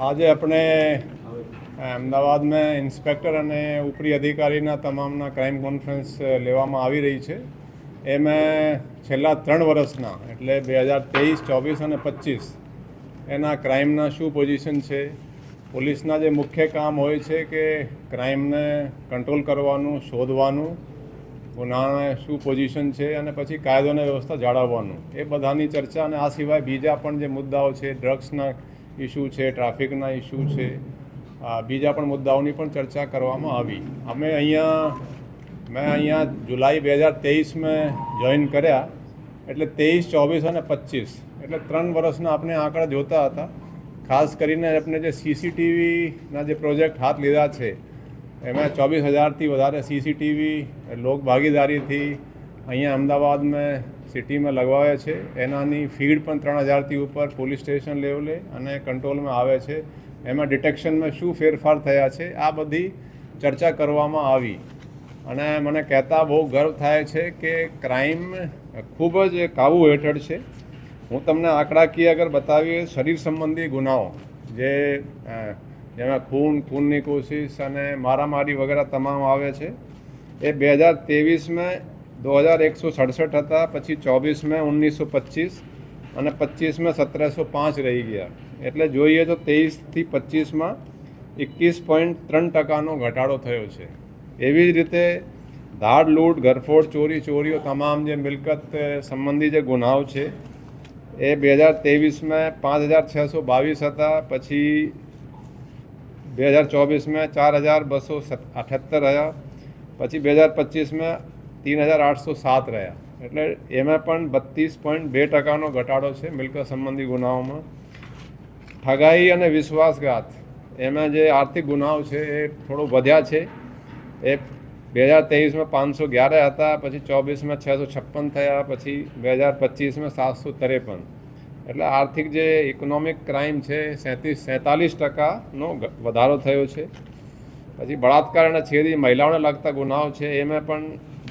આજે આપણે અમદાવાદ में ઇન્સ્પેક્ટર અને ઉપરી અધિકારીના તમામના ક્રાઇમ કોન્ફરન્સ લેવામાં આવી રહી છે. એમાં છેલ્લા 3 વર્ષના એટલે 2023, 24 અને 25 એના ક્રાઇમના શું પોઝિશન છે, પોલીસના જે મુખ્ય કામ હોય છે કે ક્રાઇમને કંટ્રોલ કરવાનું, શોધવાનું, ગુનાને શું પોઝિશન છે અને પછી કાયદો અને વ્યવસ્થા જાળવવાનું, એ બધાની ચર્ચા. અને આ સિવાય બીજા પણ જે મુદ્દાઓ છે, ડ્રગ્સના ઇસ્યુ છે, ટ્રાફિકના ઇસ્યુ છે, બીજા પણ મુદ્દાઓની પણ ચર્ચા કરવામાં આવી. મેં અહીંયા જુલાઈ 2023 જોઈન કર્યા, એટલે 23, 24 અને 25 એટલે 3 વર્ષના આપણે આંકડા જોતા હતા. ખાસ કરીને આપણે જે સીસીટીવીના જે પ્રોજેક્ટ હાથ લીધા છે એમાં 24,000થી વધારે સીસીટીવી લોક ભાગીદારીથી અહીંયા અમદાવાદમાં સિટીમાં લગાવ્યા છે. એનાની ફીડ પણ 3,000થી ઉપર પોલીસ સ્ટેશન લેવલે અને કંટ્રોલમાં આવે છે. એમાં ડિટેક્શનમાં શું ફેરફાર થયા છે, આ બધી ચર્ચા કરવામાં આવી. અને મને કહેતા બહુ ગર્વ થાય છે કે ક્રાઇમ ખૂબ જ કાબૂ હેઠળ છે. હું તમને આંકડાકીય અગર બતાવીએ, શરીર સંબંધી ગુનાઓ જેમાં ખૂનની કોશિશ અને મારામારી વગેરે તમામ આવે છે, એ 2023 2167 હતા, પછી 24 1925 અને 25 1705 રહી ગયા. એટલે જોઈએ તો 23થી 25 21.3% ઘટાડો થયો છે. એવી જ રીતે ધાડ, લૂંટ, ઘરફોડ, ચોરીઓ તમામ જે મિલકત સંબંધી જે ગુનાઓ છે એ 2023 5,622 હતા, પછી 2024 4,278 રહ્યા, પછી 2025 3,807 રહ્યા. એટલે એમાં પણ 32.2% ઘટાડો છે મિલકત સંબંધી ગુનાઓમાં. ઠગાઈ અને વિશ્વાસઘાત, એમાં જે આર્થિક ગુનાઓ છે એ થોડું વધ્યા છે. એ 2023 511 હતા, પછી 24 656 થયા, પછી 2025 753. એટલે આર્થિક જે ઇકોનોમિક ક્રાઇમ છે 47% વધારો થયો છે. પછી બળાત્કાર અને છેડી, મહિલાઓને લગતા ગુનાઓ છે એમાં પણ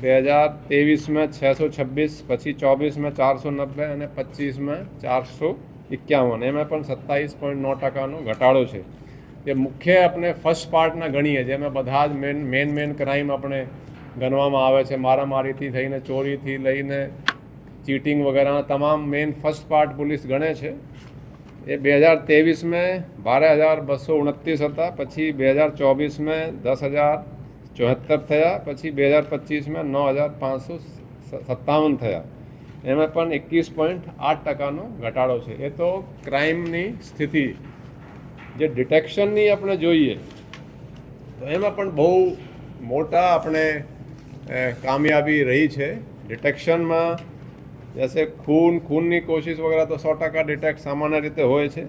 2023 626, પછી 24 490 અને 25 451. એમાં પણ 27.9% ઘટાડો છે. કે મુખ્ય આપણે ફર્સ્ટ પાર્ટના ગણીએ, જેમાં બધા જ મેન ક્રાઇમ આપણે ગણવામાં આવે છે, મારામારીથી થઈને ચોરીથી લઈને ચીટિંગ વગેરેના તમામ મેન ફર્સ્ટ પાર્ટ પોલીસ ગણે છે. એ 2023 12,229 હતા, પછી 2024 10,074 થયા, પછી 2025 9,557 થયા. એમાં પણ 21.8% ઘટાડો છે. એ તો ક્રાઇમની સ્થિતિ. જે ડિટેક્શનની આપણે જોઈએ તો એમાં પણ બહુ મોટા આપણે કામયાબી રહી છે. ડિટેક્શનમાં જैसे ખૂનની કોશિશ વગેરે તો 100% ડિટેક્ટ સામાન્ય રીતે હોય છે,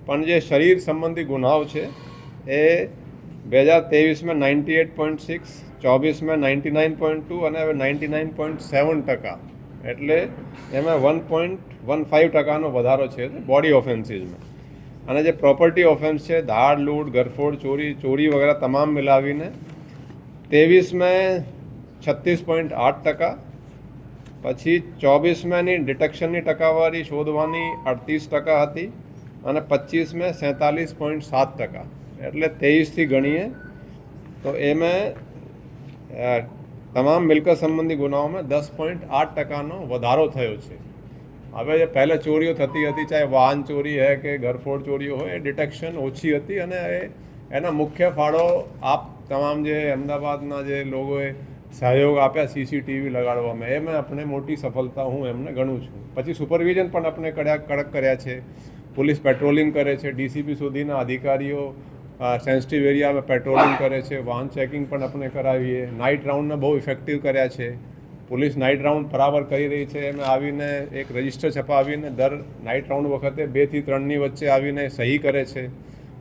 પણ જે શરીર સંબંધી ગુનાઓ છે એ 2023 98.6, 24 99.2 અને હવે 99.7%. એટલે એમાં 1.15% વધારો છે બોડી ઓફેન્સીસમાં. અને જે પ્રોપર્ટી ઓફેન્સ છે, ધાડ, લૂંટ, ઘરફોડ, ચોરી વગેરે તમામ મિલાવીને 23 36.8%, પછી 24 ડિટેક્શનની ટકાવારી શોધવાની 38% હતી અને 25 47.7%. એટલે 23થી ગણીએ તો એમાં તમામ મિલકત સંબંધી ગુનાઓમાં 10.8%નો વધારો થયો છે. હવે જે પહેલે ચોરીઓ થતી હતી, ચાહે વાહન ચોરી હોય કે ઘરફોડ ચોરીઓ હોય, એ ડિટેક્શન ઓછી હતી. અને એના મુખ્ય ફાળો આપ તમામ જે અમદાવાદના જે લોકોએ સહયોગ આપ્યા સીસીટીવી લગાડવામાં, એમાં આપણે મોટી સફળતા હું એમને ગણું છું. પછી સુપરવિઝન પણ આપણે કડક કર્યા છે. પોલીસ પેટ્રોલિંગ કરે છે, ડીસીપી સુધીના અધિકારીઓ સેન્સિટિવ એરિયામાં પેટ્રોલિંગ કરે છે, વાહન ચેકિંગ પણ આપણે કરાવીએ. નાઇટ રાઉન્ડને બહુ ઇફેક્ટિવ કર્યા છે. પોલીસ નાઇટ રાઉન્ડ બરાબર કરી રહી છે. એમાં આવીને એક રજિસ્ટર છપાવીને દર નાઇટ રાઉન્ડ વખતે 2 થી 3ની વચ્ચે આવીને સહી કરે છે.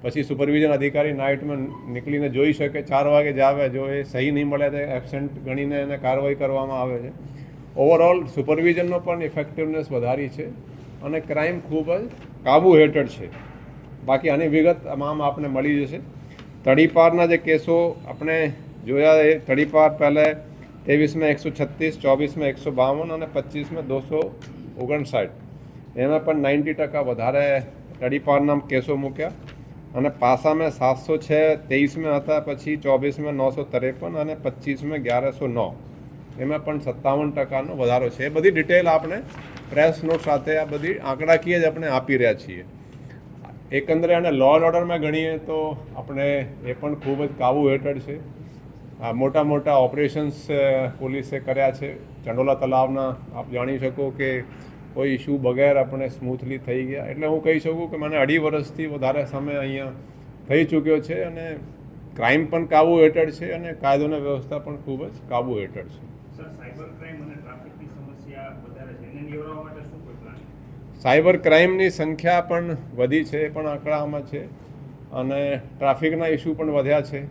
પછી સુપરવિઝન અધિકારી નાઇટમાં નીકળીને જોઈ શકે, 4 વાગે જ આવે, જો એ સહી નહીં મળે તો એબસેન્ટ ગણીને એને કાર્યવાહી કરવામાં આવે છે. ઓવરઓલ સુપરવિઝનનો પણ ઇફેક્ટિવનેસ વધારી છે અને ક્રાઇમ ખૂબ જ કાબૂ હેઠળ છે. બાકી આની વિગત તમામ આપને મળી જશે. તડીપારના જે કેસો આપણે જોયા, એ તડીપાર પહેલાં 23 136, 24 152 અને 25 259. એમાં પણ 90% વધારે તડીપારના કેસો મૂક્યા અને પાસા મેં 706 23 હતા, પછી 24 953 અને 25 1109, એમાં પણ 57%નો વધારો છે. એ બધી ડિટેલ આપણે પ્રેસ નોટ સાથે આ બધી આંકડાકીય જ આપણે આપી રહ્યા છીએ. એકંદરે અને લો એન્ડ ઓર્ડરમાં ગણીએ તો આપણે એ પણ ખૂબ જ કાબુ હેઠળ છે. મોટા મોટા ઓપરેશન્સ પોલીસે કર્યા છે. ચંડોલા તલાવના આપ જાણી શકો કે કોઈ ઇસ્યુ વગેર આપણે સ્મૂથલી થઈ ગયા. એટલે હું કહી શકું કે મને 2.5 વર્ષથી વધારે સમય અહીંયા થઈ ચૂક્યો છે અને ક્રાઇમ પણ કાબુ હેઠળ છે અને કાયદોની વ્યવસ્થા પણ ખૂબ જ કાબુ હેઠળ છે. સાયબર ક્રાઇમની સંખ્યા પણ વધી છે, એ પણ આંકડામાં છે અને ટ્રાફિકના ઇસ્યુ પણ વધ્યા છે.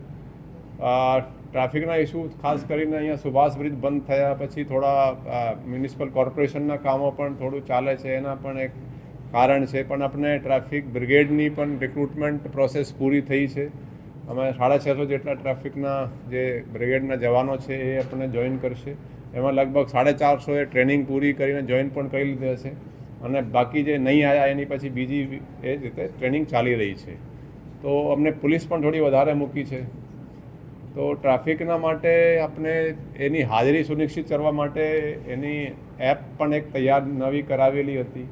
ટ્રાફિકના ઇસ્યુ ખાસ કરીને અહીંયા સુભાષ બ્રિજ બંધ થયા પછી થોડા મ્યુનિસિપલ કોર્પોરેશનના કામો પણ થોડું ચાલે છે, એના પણ એક કારણ છે. પણ આપણે ટ્રાફિક બ્રિગેડની પણ રિક્રુટમેન્ટ પ્રોસેસ પૂરી થઈ છે. અમે 650 જેટલા ટ્રાફિકના જે બ્રિગેડના જવાનો છે એ આપણે જોઈન કરશે. એમાં લગભગ 450 ટ્રેનિંગ પૂરી કરીને જોઈન પણ કરી લીધી હશે અને બાકી જે નહીં આવ્યા એની પછી બીજી એ જ રીતે ટ્રેનિંગ ચાલી રહી છે. તો અમને પોલીસ પણ થોડી વધારે મૂકી છે. તો ટ્રાફિકના માટે આપણે એની હાજરી સુનિશ્ચિત કરવા માટે એની એપ પણ એક તૈયાર નવી કરાવેલી હતી.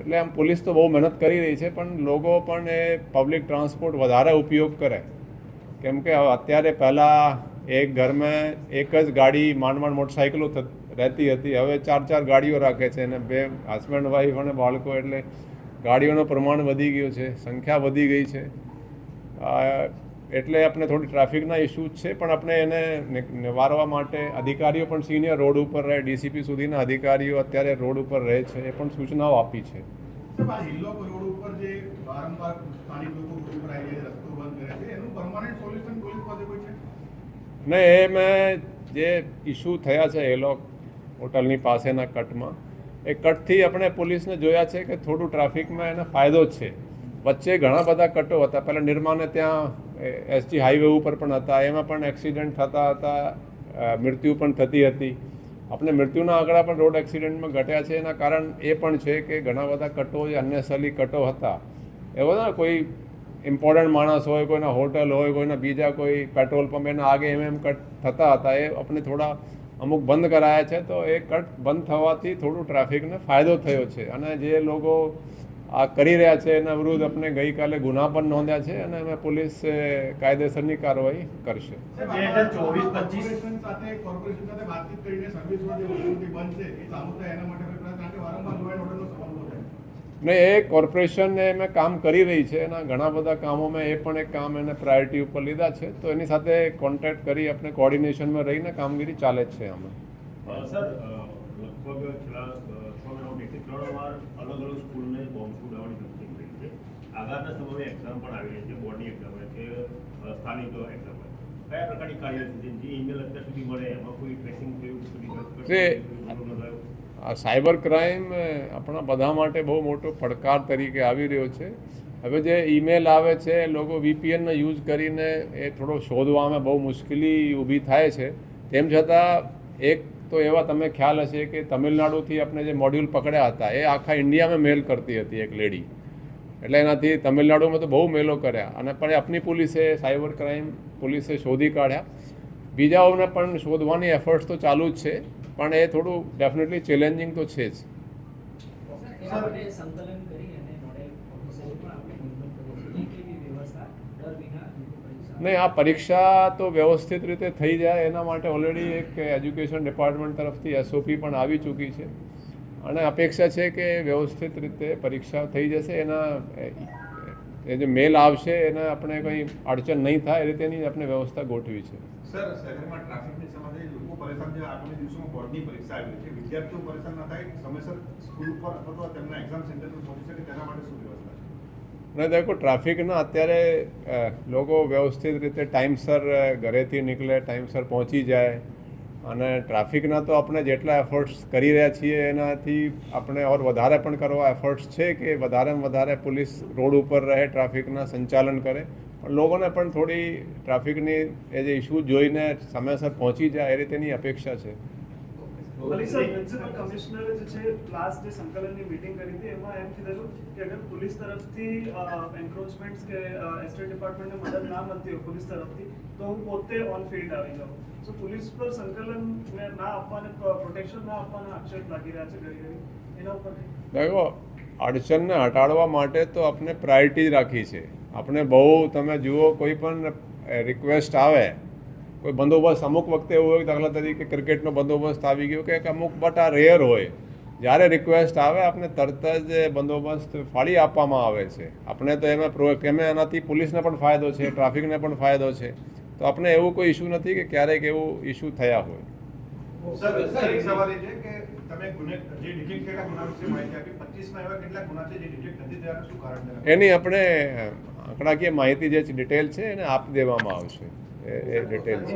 એટલે આમ પોલીસ તો બહુ મહેનત કરી રહી છે, પણ લોકો પણ એ પબ્લિક ટ્રાન્સપોર્ટ વધારે ઉપયોગ કરે. કેમ કે અત્યારે પહેલાં એક ઘરમાં એક જ ગાડી માંડ મોટરસાઇકલો રહેતી હતી, હવે 4 ગાડીઓ રાખે છે અને 2 હસબન્ડ વાઈફ અને બાળકો. એટલે ગાડીઓનું પ્રમાણ વધી ગયું છે, સંખ્યા વધી ગઈ છે. એટલે આપણે થોડી ટ્રાફિકના ઇસ્યુઝ છે, પણ આપણે એને નિવારવા માટે અધિકારીઓ પણ સિનિયર રોડ ઉપર રહે, ડીસીપી સુધીના અધિકારીઓ અત્યારે રોડ ઉપર રહે છે, એ પણ સૂચનાઓ આપી છે. નહીં, એ મેં જે ઇસ્યુ થયા છે એલોક હોટલની પાસેના કટમાં, એ કટથી આપણે પોલીસને જોયા છે કે થોડું ટ્રાફિકમાં એને ફાયદો જ છે. વચ્ચે ઘણા બધા કટો હતા. પહેલાં નિર્માને ત્યાં એસજી હાઈવે ઉપર પણ હતા, એમાં પણ એક્સિડન્ટ થતા હતા, મૃત્યુ પણ થતી હતી. આપણે મૃત્યુના આંકડા પણ રોડ એક્સિડન્ટમાં ઘટ્યા છે. એના કારણ એ પણ છે કે ઘણા બધા કટો જે અનનેસેસરી કટો હતા, એ બધા કોઈ ઇમ્પોર્ટન્ટ માણસ હોય, કોઈના હોટલ હોય, કોઈના બીજા કોઈ પેટ્રોલ પંપ, એના આગે એમ કટ થતા હતા. એ આપણે થોડા અમુક બંધ કરાયા છે. તો એ કટ બંધ થવાથી થોડું ટ્રાફિકને ફાયદો થયો છે અને જે લોકો આ કરી રહ્યા છે એના વિરુદ્ધ આપણે ગઈકાલે ગુના પણ નોંધ્યા છે અને અમે પોલીસ કાયદેસરની કાર્યવાહી કરશે. નહીં, એ કોર્પોરેશન એમાં કામ કરી રહી છે. એના ઘણા બધા કામોમાં એ પણ એક કામ એને પ્રાયોરિટી ઉપર લીધા છે. તો એની સાથે કોન્ટેક્ટ કરી આપણે કોર્ડિનેશનમાં રહીને કામગીરી ચાલે જ છે. અમે સર લગભગ છેલ્લા 6 મહિનાથી 3 વાર અલગ અલગ સ્કૂલને બોમ્બ ઉડાવવાની ધમકી મળી છે. આગળના સમયે એક્ઝામ પણ આવી રહી છે, બોર્ડની એક્ઝામ હોય કે સ્થાનિક એક્ઝામ હોય. કયા પ્રકારની કાર્યવાહી જે ઈમેલ અત્યાર સુધી મળે એમાં કોઈ ટ્રેસિંગ થયું? આ સાયબર ક્રાઇમ આપણા બધા માટે બહુ મોટો પડકાર તરીકે આવી રહ્યો છે. હવે જે ઈમેલ આવે છે, લોકો VPNનો યુઝ કરીને એ થોડો શોધવામાં બહુ મુશ્કેલી ઊભી થાય છે. તેમ છતાં એક તો એવા તમે ખ્યાલ હશે કે તમિલનાડુથી આપણે જે મોડ્યુલ પકડ્યા હતા, એ આખા ઇન્ડિયામાં મેલ કરતી હતી એક લેડી. એટલે એનાથી તમિલનાડુમાં તો બહુ મેલો કર્યા અને પણ આપની પોલીસે, સાયબર ક્રાઇમ પોલીસે શોધી કાઢ્યા. બીજાઓને પણ શોધવાની એફર્ટ્સ તો ચાલુ જ છે, પણ એ થોડું ડેફિનેટલી ચેલેન્જિંગ તો છે જ. નહીં, આ પરીક્ષા તો વ્યવસ્થિત રીતે થઈ જાય એના માટે ઓલરેડી એક એજ્યુકેશન ડિપાર્ટમેન્ટ તરફથી SOP પણ આવી ચૂકી છે અને અપેક્ષા છે કે વ્યવસ્થિત રીતે પરીક્ષા થઈ જશે. એના એ જે મેલ આવશે એને આપણે કંઈ અડચણ નહીં થાય એ રીતેની આપણે વ્યવસ્થા ગોઠવી છે. સર, શહેરમાં ટ્રાફિકની સમસ્યા લોકો પરેશાન છે. આગામી દિવસોમાં બોર્ડની પરીક્ષા આવી છે, વિદ્યાર્થીઓ પરેશાન ન થાય, સમયસર સ્કૂલ ઉપર અથવા તેમના એક્ઝામ સેન્ટર પર પહોંચી શકે, તેના માટે શું વ્યવસ્થા છે? અને દેખો, ટ્રાફિકના અત્યારે લોકો વ્યવસ્થિત રીતે ટાઈમસર ઘરેથી નીકળે, ટાઈમસર પહોંચી જાય અને ટ્રાફિકના તો આપણે જેટલા એફર્ટ્સ કરી રહ્યા છીએ એનાથી આપણે ઓર વધારે પણ કરવા એફર્ટ્સ છે કે વધારેમાં વધારે પોલીસ રોડ ઉપર રહે, ટ્રાફિકના સંચાલન કરે. પણ લોકોને પણ થોડી ટ્રાફિકની એ જે ઇસ્યુ જોઈને સમયસર પહોંચી જાય એ રીતેની અપેક્ષા છે. સર પ્રિન્સિપલ કમિશનરે જે છે લાસ્ટ જે સંકલનની મીટિંગ કરી હતી એમાં એમ કીધેલું કે અગર પોલીસ તરફથી એન્ક્રોચમેન્ટ્સ કે એસ્ટેટ ડિપાર્ટમેન્ટને મદદ ના મળતી હોય પોલીસ તરફથી તો હું પોતે ઓન ફિલ્ડ આવી જાઉં. સો પોલીસ પર સંકલન ના આપવાને પ્રોટેક્શન ના આપવાના આક્ષેપ લાગી રહ્યા છે ઘડી ઘડી એના ઉપર देखो અડચણને હટાડવા માટે તો આપણે પ્રાયોરિટી રાખી છે. આપણે બહુ તમે જુઓ કોઈ પણ રિક્વેસ્ટ આવે કોઈ બંદોબસ્ત અમુક વખતે એવું હોય દાખલા તરીકે ક્રિકેટનો બંદોબસ્ત આવી ગયો કે અમુક બટ આ રેર હોય જ્યારે રિક્વેસ્ટ આવે આપણે તરત જ બંદોબસ્ત ફાળી આપવામાં આવે છે. આપણે તો એમાં એનાથી પોલીસને પણ ફાયદો છે, ટ્રાફિકને પણ ફાયદો છે. તો આપણે એવું કોઈ ઇસ્યુ નથી કે ક્યારેક એવું ઇસ્યુ થયા હોય. સર એક સવાલ એ છે કે તમે જે ડિટેક્ટ થયેલા ગુના વિશે માહિતી આપી 25માં એવા કેટલા ગુના છે જે ડિટેક્ટ નથી થયા શું કારણ છે? એની આપણે આંકડાકીય માહિતી જે ડિટેલ છે એને આપી દેવામાં આવશે. એ ડિટેલ છે.